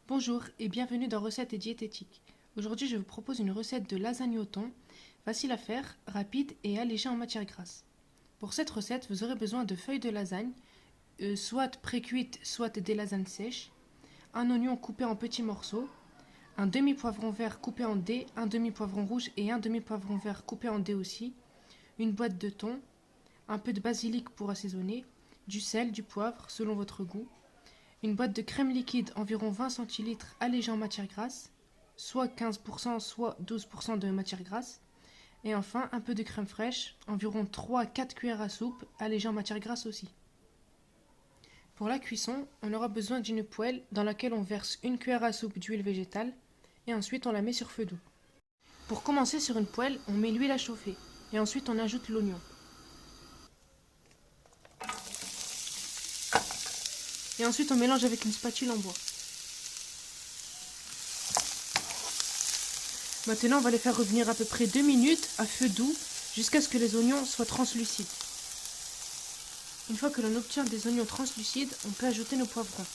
Bonjour et bienvenue dans Recettes et Diététique. Aujourd'hui, je vous propose une recette de lasagne au thon, facile à faire, rapide et allégée en matière grasse. Pour cette recette, vous aurez besoin de feuilles de lasagne, soit pré-cuites, soit des lasagnes sèches, un oignon coupé en petits morceaux, un demi-poivron vert coupé en dés, un demi-poivron rouge et un demi-poivron vert coupé en dés aussi, une boîte de thon, un peu de basilic pour assaisonner, du sel, du poivre selon votre goût, une boîte de crème liquide environ 20 centilitres allégée en matière grasse, soit 15%, soit 12% de matière grasse, et enfin un peu de crème fraîche, environ 3 à 4 cuillères à soupe allégée en matière grasse aussi. Pour la cuisson, on aura besoin d'une poêle dans laquelle on verse une cuillère à soupe d'huile végétale et ensuite on la met sur feu doux. Pour commencer sur une poêle, on met l'huile à chauffer et ensuite on ajoute l'oignon. Et ensuite on mélange avec une spatule en bois. Maintenant on va les faire revenir à peu près 2 minutes à feu doux jusqu'à ce que les oignons soient translucides. Une fois que l'on obtient des oignons translucides, on peut ajouter nos poivrons.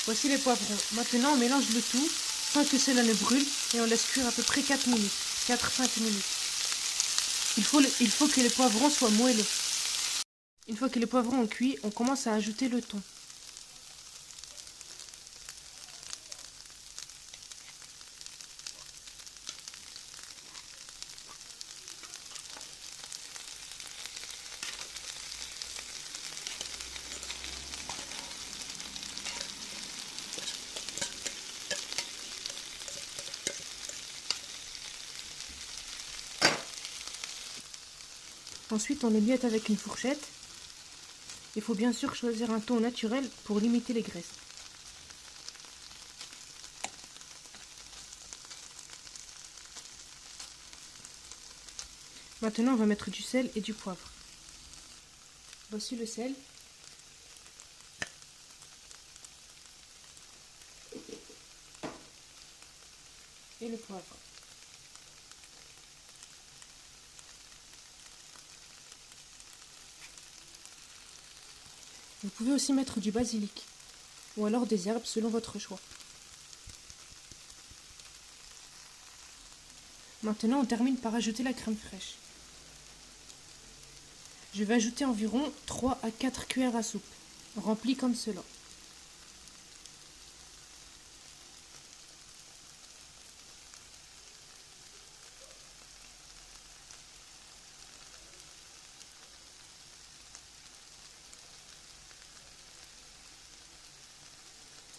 Voici les poivrons. Maintenant on mélange le tout sans que cela ne brûle et on laisse cuire à peu près 4 minutes, 4-5 minutes. Il faut que les poivrons soient moelleux. Une fois que les poivrons ont cuit, on commence à ajouter le thon. Ensuite, on les miette avec une fourchette. Il faut bien sûr choisir un thon naturel pour limiter les graisses. Maintenant, on va mettre du sel et du poivre. Voici le sel. Et le poivre. Vous pouvez aussi mettre du basilic ou alors des herbes selon votre choix. Maintenant, on termine par ajouter la crème fraîche. Je vais ajouter environ 3 à 4 cuillères à soupe, remplies comme cela.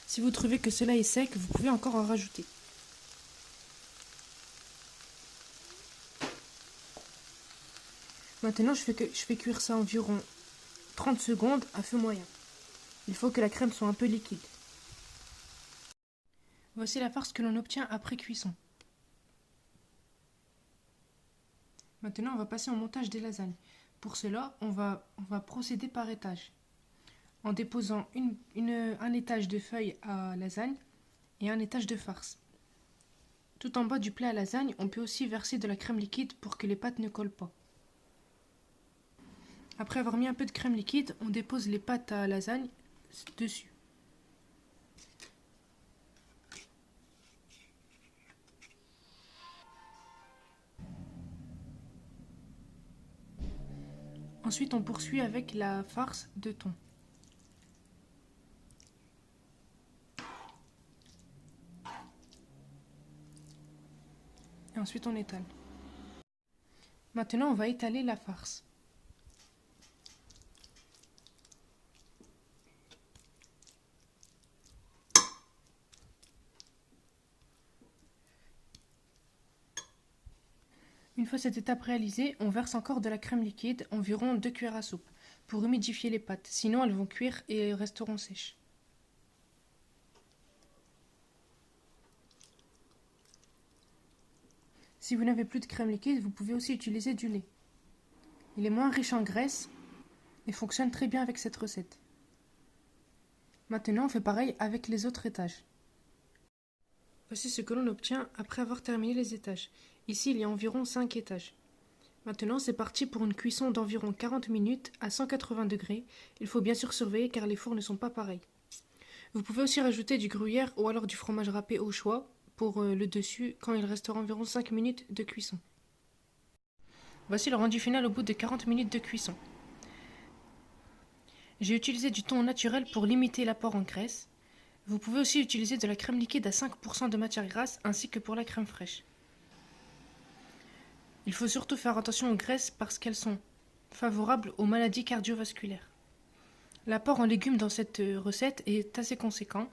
Si vous trouvez que cela est sec, vous pouvez encore en rajouter. Maintenant, je fais cuire ça environ 30 secondes à feu moyen. Il faut que la crème soit un peu liquide. Voici la farce que l'on obtient après cuisson. Maintenant, on va passer au montage des lasagnes. Pour cela, on va procéder par étage, en déposant un étage de feuilles à lasagne et un étage de farce. Tout en bas du plat à lasagne, on peut aussi verser de la crème liquide pour que les pâtes ne collent pas. Après avoir mis un peu de crème liquide, on dépose les pâtes à lasagne dessus. Ensuite, on poursuit avec la farce de thon. Et ensuite, on étale. Maintenant, on va étaler la farce. Une fois cette étape réalisée, on verse encore de la crème liquide, environ 2 cuillères à soupe, pour humidifier les pâtes, sinon elles vont cuire et resteront sèches. Si vous n'avez plus de crème liquide, vous pouvez aussi utiliser du lait. Il est moins riche en graisse et fonctionne très bien avec cette recette. Maintenant, on fait pareil avec les autres étages. Voici ce que l'on obtient après avoir terminé les étages. Ici, il y a environ 5 étages. Maintenant, c'est parti pour une cuisson d'environ 40 minutes à 180 degrés. Il faut bien sûr surveiller car les fours ne sont pas pareils. Vous pouvez aussi rajouter du gruyère ou alors du fromage râpé au choix pour le dessus quand il restera environ 5 minutes de cuisson. Voici le rendu final au bout de 40 minutes de cuisson. J'ai utilisé du thon naturel pour limiter l'apport en graisse. Vous pouvez aussi utiliser de la crème liquide à 5% de matière grasse ainsi que pour la crème fraîche. Il faut surtout faire attention aux graisses parce qu'elles sont favorables aux maladies cardiovasculaires. L'apport en légumes dans cette recette est assez conséquent,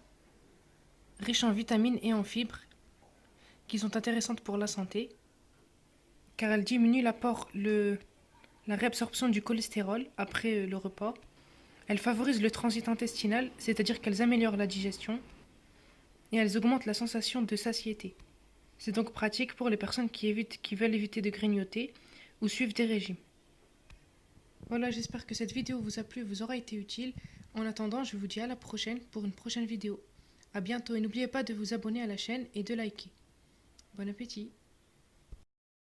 riche en vitamines et en fibres, qui sont intéressantes pour la santé, car elles diminuent la réabsorption du cholestérol après le repas. Elles favorisent le transit intestinal, c'est-à-dire qu'elles améliorent la digestion, et elles augmentent la sensation de satiété. C'est donc pratique pour les personnes qui veulent éviter de grignoter ou suivent des régimes. Voilà, j'espère que cette vidéo vous a plu et vous aura été utile. En attendant, je vous dis à la prochaine pour une prochaine vidéo. A bientôt et n'oubliez pas de vous abonner à la chaîne et de liker. Bon appétit!